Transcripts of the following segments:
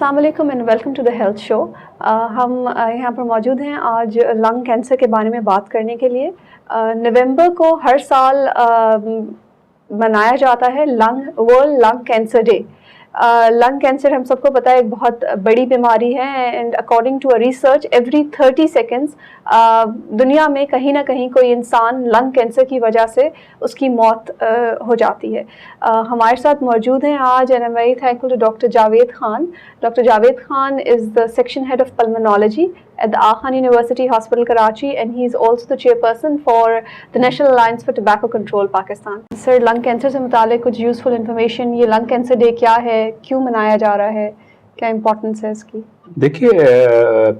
अस्सलाम वालेकुम and welcome to the health show. हम यहाँ पर मौजूद हैं आज लंग कैंसर के बारे में बात करने के लिए। नवंबर को हर साल मनाया जाता है world lung cancer day. Lung cancer हम सबको पता है एक बहुत बड़ी बीमारी है and according to a research every 30 seconds दुनिया में कहीं ना कहीं कोई इंसान लंग कैंसर की वजह से उसकी मौत हो जाती है। हमारे साथ मौजूद हैं आज and I am very thankful to doctor Javed Khan. Doctor Javed Khan is the section head of pulmonology at the Khan University Hospital Karachi and he is also the chairperson for the National Alliance for Tobacco Control Pakistan. Sir, lung cancer से मुतालिक कुछ useful information, ये lung cancer day क्या है, क्यों मनाया जा रहा है, क्या इम्पोर्टेंस है इसकी? देखिए,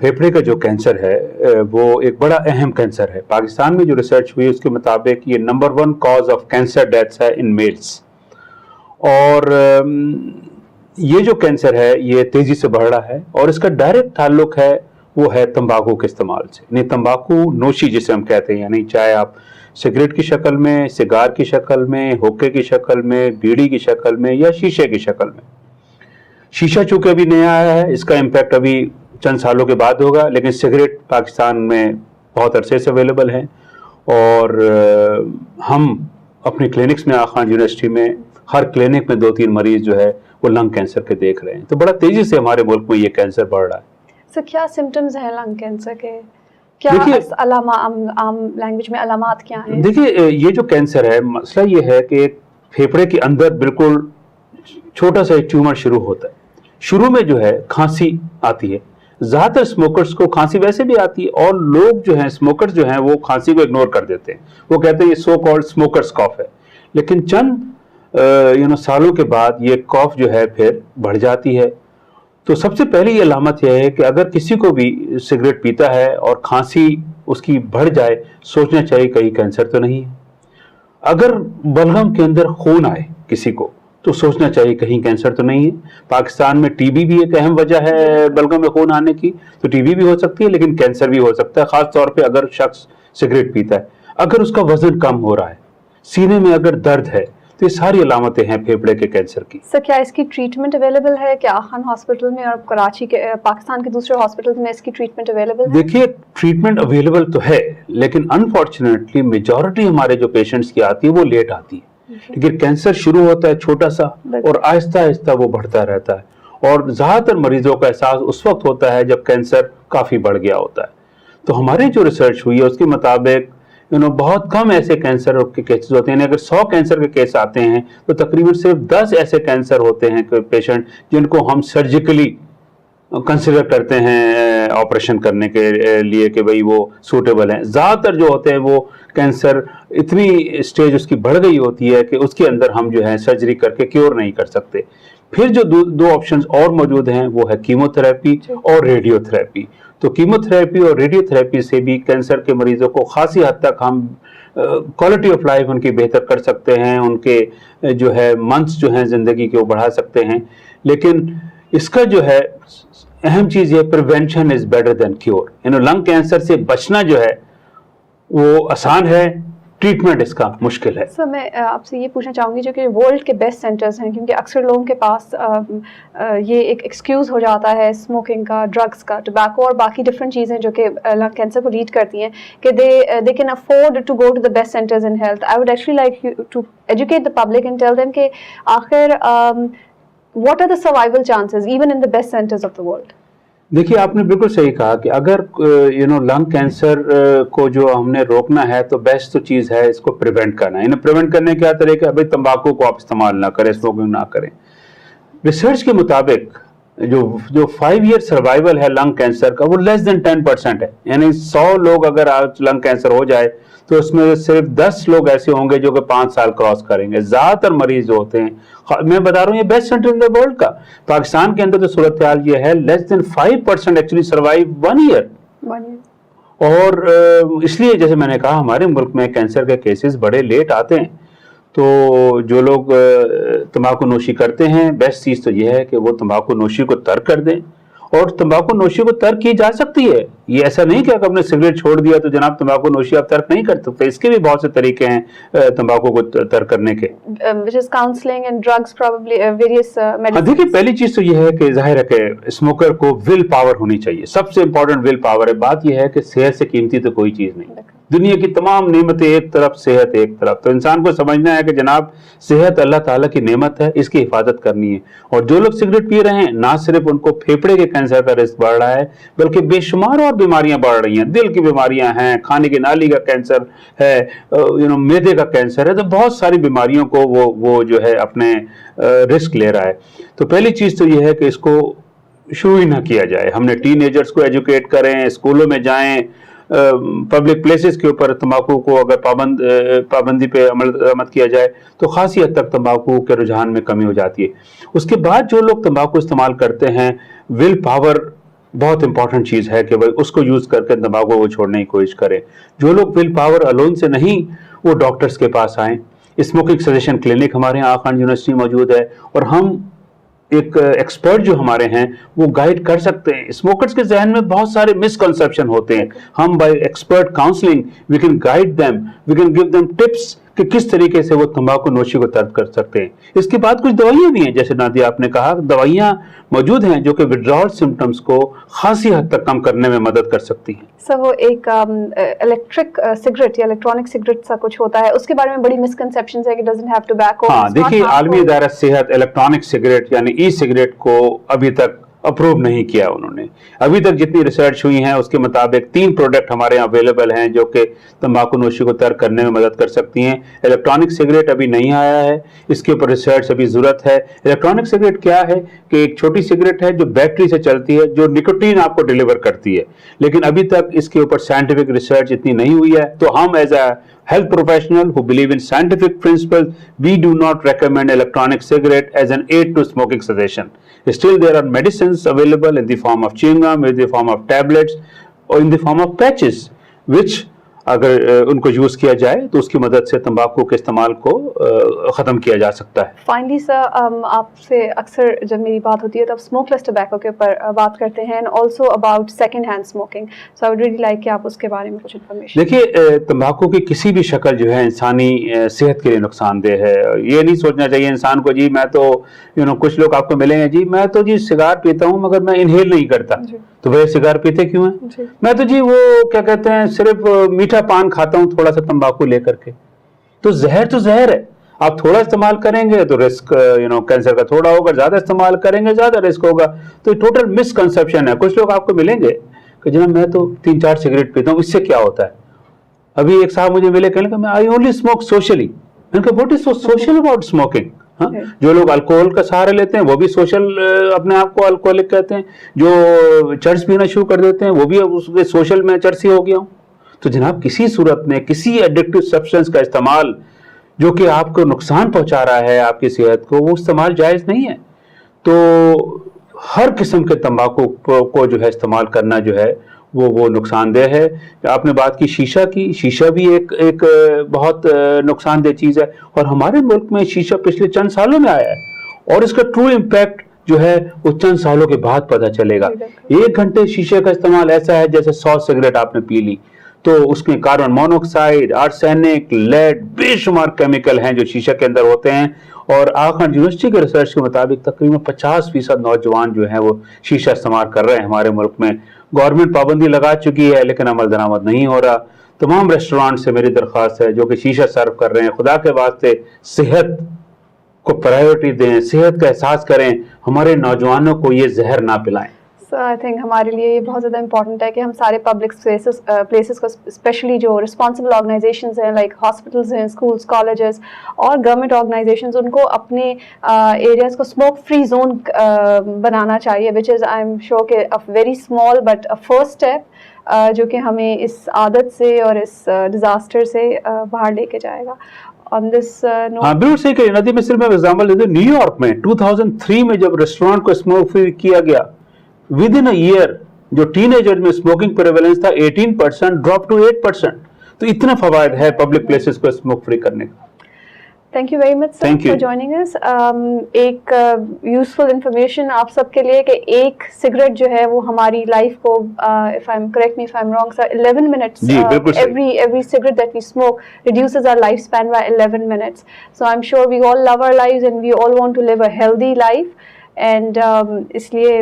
फेफड़े का जो कैंसर है वो एक बड़ा अहम कैंसर है। पाकिस्तान में जो रिसर्च हुई उसके मुताबिक ये number 1 cause of cancer deaths है इन मेल्स। और ये जो कैंसर है ये तेज़ी से बढ़ रहा है और इसका डायरेक्ट ताल्लुक है वो है तंबाकू के इस्तेमाल से। यानी तंबाकू नोशी जिसे हम कहते हैं, यानी चाहे आप सिगरेट की शक्ल में, सिगार की शक्ल में, हुक्के की शक्ल में, बीड़ी की शक्ल में या शीशे की शक्ल में। शीशा चूंकि अभी नया आया है, इसका इम्पैक्ट अभी चंद सालों के बाद होगा, लेकिन सिगरेट पाकिस्तान में बहुत अरसे से अवेलेबल है। और हम अपने क्लिनिक्स में खान यूनिवर्सिटी में हर क्लिनिक में 2-3 मरीज जो है वो लंग कैंसर के देख रहे हैं। तो बड़ा तेज़ी से हमारे मुल्क में ये कैंसर बढ़ रहा है। सर, क्या सिम्टम्स हैं लंग कैंसर के, क्या आम लैंग्वेज में अलामात क्या हैं? देखिए, ये जो कैंसर है, मसला ये है कि फेफड़े के अंदर बिल्कुल छोटा सा एक ट्यूमर शुरू होता है। शुरू में जो है खांसी आती है। ज़्यादातर स्मोकर्स को खांसी वैसे भी आती है और लोग जो हैं स्मोकर्स जो हैं वो खांसी को इग्नोर कर देते हैं। वो कहते हैं ये सो कॉल्ड स्मोकर्स कॉफ है। लेकिन चंद सालों के बाद ये कॉफ जो है फिर बढ़ जाती है। तो सबसे पहली ये अलामत यह है कि अगर किसी को भी सिगरेट पीता है और खांसी उसकी बढ़ जाए, सोचना चाहिए कहीं कैंसर तो नहीं है। अगर बलगम के अंदर खून आए किसी को तो सोचना चाहिए कहीं कैंसर तो नहीं है। पाकिस्तान में टीबी भी एक अहम वजह है बलगम में खून आने की, तो टीबी भी हो सकती है लेकिन कैंसर भी हो सकता है, खास तौर पे अगर शख्स सिगरेट पीता है। अगर उसका वजन कम हो रहा है, सीने में अगर दर्द है, तो ये सारी अलामतें हैं फेफड़े के कैंसर की। सर, क्या इसकी ट्रीटमेंट अवेलेबल है? क्या खान हॉस्पिटल में और कराची के पाकिस्तान के दूसरे हॉस्पिटल में इसकी ट्रीटमेंट अवेलेबल है? देखिए, ट्रीटमेंट अवेलेबल तो है, लेकिन अनफॉर्चुनेटली मेजॉरिटी हमारे जो पेशेंट्स की आती है वो लेट आती है। लेकिन कैंसर शुरू होता है छोटा सा और आहिस्ता आहिस्ता वो बढ़ता रहता है और ज़्यादातर मरीजों का एहसास उस वक्त होता है जब कैंसर काफ़ी बढ़ गया होता है। तो हमारी जो रिसर्च हुई है उसके मुताबिक बहुत कम ऐसे कैंसर के केसेस होते हैं। अगर 100 कैंसर के केस आते हैं तो तकरीबन सिर्फ 10 ऐसे कैंसर होते हैं पेशेंट जिनको हम सर्जिकली कंसिडर करते हैं ऑपरेशन करने के लिए कि भाई वो सूटेबल हैं। ज़्यादातर जो होते हैं वो कैंसर इतनी स्टेज उसकी बढ़ गई होती है कि उसके अंदर हम जो है सर्जरी करके क्योर नहीं कर सकते। फिर जो दो ऑप्शंस और मौजूद हैं वो है कीमोथेरेपी और रेडियोथेरेपी। तो कीमोथेरेपी और रेडियोथेरेपी से भी कैंसर के मरीजों को खासी हद तक हम क्वालिटी ऑफ लाइफ उनकी बेहतर कर सकते हैं, उनके जो है मंथ्स जो हैं ज़िंदगी के वो बढ़ा सकते हैं। लेकिन इसका जो है अहम चीज़ ये prevention is better than cure. Lung cancer से बचना जो है वो आसान है, ट्रीटमेंट इसका मुश्किल है। सर, मैं आपसे ये पूछना चाहूँगी जो कि वर्ल्ड के बेस्ट सेंटर्स हैं, क्योंकि अक्सर लोगों के पास ये एक एक्सक्यूज़ हो जाता है स्मोकिंग का, ड्रग्स का, टोबैको और बाकी डिफरेंट चीज़ें जो कि लंग कैंसर को लीड करती हैं कि they can afford to go to the best centres in health. I would actually like you to educate the public and tell them कि आखिर what are the survival chances even in the best centres of the world? देखिए, आपने बिल्कुल सही कहा कि अगर lung cancer को जो हमने रोकना है तो बेस्ट तो चीज़ है इसको प्रिवेंट करना है। प्रिवेंट करने के क्या तरीके? अभी तंबाकू को आप इस्तेमाल ना करें, स्मोकिंग ना करें। रिसर्च के मुताबिक जो 5 ईयर सर्वाइवल है लंग कैंसर का वो लेस देन 10% है। यानी 100 लोग अगर आज लंग कैंसर हो जाए तो उसमें सिर्फ 10 लोग ऐसे होंगे जो कि 5 साल क्रॉस करेंगे। ज़्यादातर मरीज जो होते हैं, मैं बता रहा हूँ ये best centre in the world का, पाकिस्तान के अंदर तो सूरत हाल ये है less than 5% actually survive 1 year. और इसलिए जैसे मैंने कहा हमारे मुल्क में कैंसर के केसेस बड़े लेट आते हैं। तो जो लोग तंबाकू नोशी करते हैं, बेस्ट चीज़ तो ये है कि वो तंबाकू नोशी को तर्क कर दें اور तंबाकू नोशी को तर्क की जा सकती है। ये ऐसा नहीं कि अगर आपने सिगरेट छोड़ दिया तो जनाब तंबाकू नोशी आप तर्क नहीं कर सकते, इसके भी बहुत से तरीके हैं तंबाकू को तर्क करने के। which is counseling and drugs probably, various medicines. देखिए पहली चीज तो ये है कि जाहिर है कि स्मोकर को विल पावर होनी चाहिए, सबसे इंपॉर्टेंट विल पावर है। बात यह है कि सेहत से कीमती तो कोई चीज नहीं, दुनिया की तमाम नेमतें एक तरफ, सेहत एक तरफ। तो इंसान को समझना है कि जनाब सेहत अल्लाह ताला की नेमत है, इसकी हिफाजत करनी है। और जो लोग सिगरेट पी रहे हैं, ना सिर्फ उनको फेफड़े के कैंसर का रिस्क बढ़ रहा है, बल्कि बेशुमार और बीमारियां बढ़ रही हैं। दिल की बीमारियां हैं, खाने की नाली का कैंसर है, मैदे का कैंसर है, तो बहुत सारी बीमारियों को वो जो है अपने रिस्क ले रहा है। तो पहली चीज तो ये है कि इसको शुरू ही ना किया जाए। हमने टीनेजर्स को एजुकेट करें, स्कूलों में जाएं, पब्लिक प्लेसेस के ऊपर तंबाकू को अगर पाबंदी पे अमल मत किया जाए तो खासी हद तक तंबाकू के रुझान में कमी हो जाती है। उसके बाद जो लोग तंबाकू इस्तेमाल करते हैं, विल पावर बहुत इंपॉर्टेंट चीज़ है कि भाई उसको यूज़ करके तंबाकू को छोड़ने की कोशिश करें। जो लोग विल पावर अलोन से नहीं, वो डॉक्टर्स के पास आएँ। स्मोकिंग सजेशन क्लिनिक हमारे यहाँ आखान यूनिवर्सिटी मौजूद है, और हम एक एक्सपर्ट जो हमारे हैं वो गाइड कर सकते हैं। स्मोकर्स के जहन में बहुत सारे मिसकंसेप्शन होते हैं, हम by expert counselling we can guide them, we can give them tips कि किस तरीके से वो तंबाकू नोशी को तर्क कर सकते हैं। इसके बाद कुछ दवाइयाँ भी हैं, जैसे नादिया आपने कहा, दवाइयाँ मौजूद हैं जो कि विड्रॉल सिम्टम्स को खासी हद तक कम करने में मदद कर सकती हैं। सर वो एक इलेक्ट्रिक सिगरेट या इलेक्ट्रॉनिक सिगरेट सा कुछ होता है, उसके बारे में बड़ी मिसकंसेप्शंस है कि डजंट हैव टोबैको। हाँ देखिए, आलमी इदारा सेहत इलेक्ट्रॉनिक सिगरेट यानी ई सिगरेट को अभी तक अप्रूव नहीं किया उन्होंने। अभी तक जितनी रिसर्च हुई है उसके मुताबिक 3 प्रोडक्ट हमारे यहाँ अवेलेबल हैं जो कि तंबाकू नोशी को तर्क करने में मदद कर सकती हैं। इलेक्ट्रॉनिक सिगरेट अभी नहीं आया है, इसके ऊपर रिसर्च अभी ज़रूरत है। इलेक्ट्रॉनिक सिगरेट क्या है कि एक छोटी सिगरेट है जो बैटरी से चलती है, जो निकोटीन आपको डिलीवर करती है, लेकिन अभी तक इसके ऊपर साइंटिफिक रिसर्च इतनी नहीं हुई है। तो हम as a health professional who believe in scientific principles, we do not recommend electronic cigarette as an aid to smoking cessation. Still, there are medicines available in the form of chewing gum, in the form of tablets, or in the form of patches, which अगर उनको use किया जाए तो उसकी मदद से तंबाकू के इस्तेमाल को ख़त्म किया जा सकता है। फाइनली सर, आपसे अक्सर जब मेरी बात होती है तब स्मोकलेस टोबैको के ऊपर बात करते हैं, and also about second hand smoking. So I would really like कि आप उसके बारे में कुछ इन्फॉर्मेशन। देखिए, तंबाकू की किसी भी शक्ल जो है इंसानी सेहत के लिए नुकसानदेह है। ये नहीं सोचना चाहिए इंसान को जी मैं तो कुछ लोग आपको मिलेंगे जी मैं तो जी सिगार पीता हूँ मगर मैं इनहेल नहीं करता, तो वह सिगार पीते क्यों है? मैं तो जी वो क्या कहते हैं सिर्फ मीठा पान खाता हूँ थोड़ा सा तंबाकू लेकर के। तो जहर है, आप थोड़ा इस्तेमाल करेंगे तो रिस्क कैंसर का थोड़ा होगा, ज्यादा इस्तेमाल करेंगे ज्यादा रिस्क होगा। तो टोटल मिसकंसेप्शन है। कुछ लोग आपको मिलेंगे कि जनाब मैं तो 3-4 सिगरेट पीता हूँ, इससे क्या होता है? अभी एक साहब मुझे मिले, कहने का मैं आई ओनली स्मोक सोशली। मैंने कहा what is so social about smoking? हाँ, जो लोग अल्कोहल का सहारा लेते हैं वो भी सोशल अपने आप को अल्कोहलिक कहते हैं, जो चर्च पीना शुरू कर देते हैं वो भी उसके सोशल में चर्सी हो गया हूं। तो जनाब किसी सूरत में किसी एडिक्टिव सब्सटेंस का इस्तेमाल जो कि आपको नुकसान पहुंचा रहा है आपकी सेहत को, वो इस्तेमाल जायज़ नहीं है। तो हर किस्म के तंबाकू को जो है इस्तेमाल करना जो है वो नुकसानदेह है। आपने बात की शीशा की, शीशा भी एक बहुत नुकसानदेह चीज़ है, और हमारे मुल्क में शीशा पिछले चंद सालों में आया है और इसका ट्रू इम्पैक्ट जो है वो चंद सालों के बाद पता चलेगा। 1 घंटे शीशे का इस्तेमाल ऐसा है जैसे 100 सिगरेट आपने पी ली। तो उसमें कार्बन मोनोऑक्साइड, आर्सेनिक, लेड, बेशुमार केमिकल हैं जो शीशे के अंदर होते हैं। और आखान यूनिवर्सिटी के रिसर्च के मुताबिक तकरीबन 50% नौजवान जो हैं वो शीशा इस्तेमाल कर रहे हैं हमारे मुल्क में। गवर्नमेंट पाबंदी लगा चुकी है लेकिन अमल दरामद नहीं हो रहा। तमाम रेस्टोरेंट से मेरी दरख्वास्त है जो कि शीशा सर्व कर रहे हैं, खुदा के वास्ते सेहत को प्रायोरिटी दें, सेहत का एहसास करें, हमारे नौजवानों को ये जहर ना पिलाएं। सो आई थिंक हमारे लिए ये बहुत ज़्यादा इंपॉर्टेंट है कि हम सारे पब्लिक प्लेसेस को, स्पेशली जो रिस्पॉन्सिबल ऑर्गेनाइजेशंस हैं लाइक हॉस्पिटल्स हैं, स्कूल्स, कॉलेजेस और गवर्नमेंट ऑर्गेनाइजेशंस, उनको अपने एरियाज़ को स्मोक फ्री जोन बनाना चाहिए, which is I am sure कि a very small but a first step जो कि हमें इस आदत से और इस डिज़ास्टर से बाहर लेके जाएगा। On this note, हाँ बिल्कुल सही कही नदी में। सिर्फ मैं एग्जाम्पल देता हूँ, न्यूयॉर्क में 2003 में जब रेस्टोरेंट को स्मोक फ्री किया गया, विद इन अ ईयर जो टीनेजर में स्मोकिंग प्रेवलेंस था 18% ड्रॉप टू 8%। तो इतना फवायद है पब्लिक प्लेसेस को स्मोक फ्री करने का। Thank you very much, sir, Thank you. for joining us. एक यूजफुल इंफॉर्मेशन आप सबके लिए कि एक सिगरेट जो है वो हमारी लाइफ को, if I'm correct me if I'm wrong, sir, 11 minutes. जी, बिल्कुल सही. Every cigarette that we smoke reduces our lifespan by 11 minutes. So I'm sure we all love our lives and we all want to live a healthy life. And इसलिए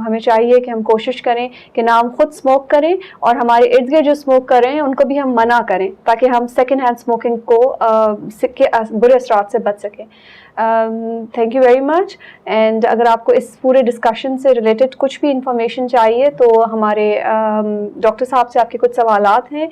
हमें चाहिए कि हम कोशिश करें कि ना हम खुद स्मोक करें और हमारे इर्द गिर्द जो स्मोक कर रहे हैं उनको भी हम मना करें, ताकि हम सेकेंड हैंड स्मोकिंग को के बुरे असरात से बच सकें. Thank you very much. And अगर आपको इस पूरे डिस्कशन से रिलेटेड कुछ भी इंफॉर्मेशन चाहिए तो हमारे डॉक्टर साहब से आपके कुछ सवालात हैं,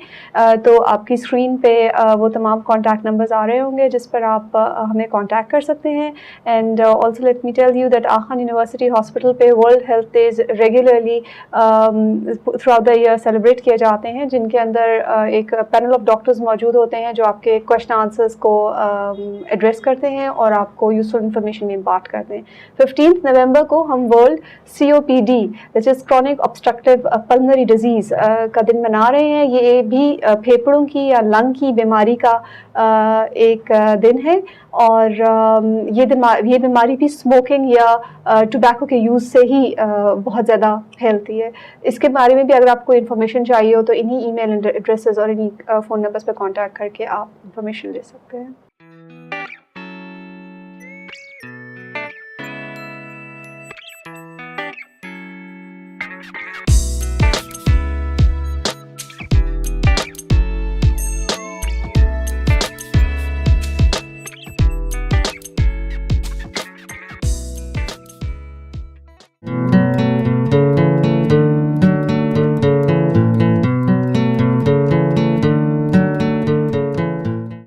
तो आपकी स्क्रीन पे वो तमाम कॉन्टैक्ट नंबर्स आ रहे होंगे जिस पर आप हमें कॉन्टैक्ट कर सकते हैं. And also let me tell you that आखान university hospital पे world health days regularly through out the year celebrate किए जाते हैं, जिनके अंदर एक पैनल ऑफ डॉक्टर्स मौजूद होते हैं जो आपके क्वेश्चन आंसर्स को एड्रेस करते हैं और आपको यूजफुल इन्फॉर्मेशन में बात करते हैं. 15 नवंबर को हम world COPD which is chronic obstructive pulmonary disease का दिन मना रहे हैं. ये भी फेफड़ों की या लंग की बीमारी का एक दिन है, और ये बीमारी भी स्मोकिंग या टोबैको के यूज़ से ही बहुत ज़्यादा फैलती है. इसके बारे में भी अगर आपको इन्फॉर्मेशन चाहिए हो तो इन्हीं ईमेल एड्रेसेस और इन्हीं फ़ोन नंबर्स पर कॉन्टैक्ट करके आप इन्फॉर्मेशन ले सकते हैं.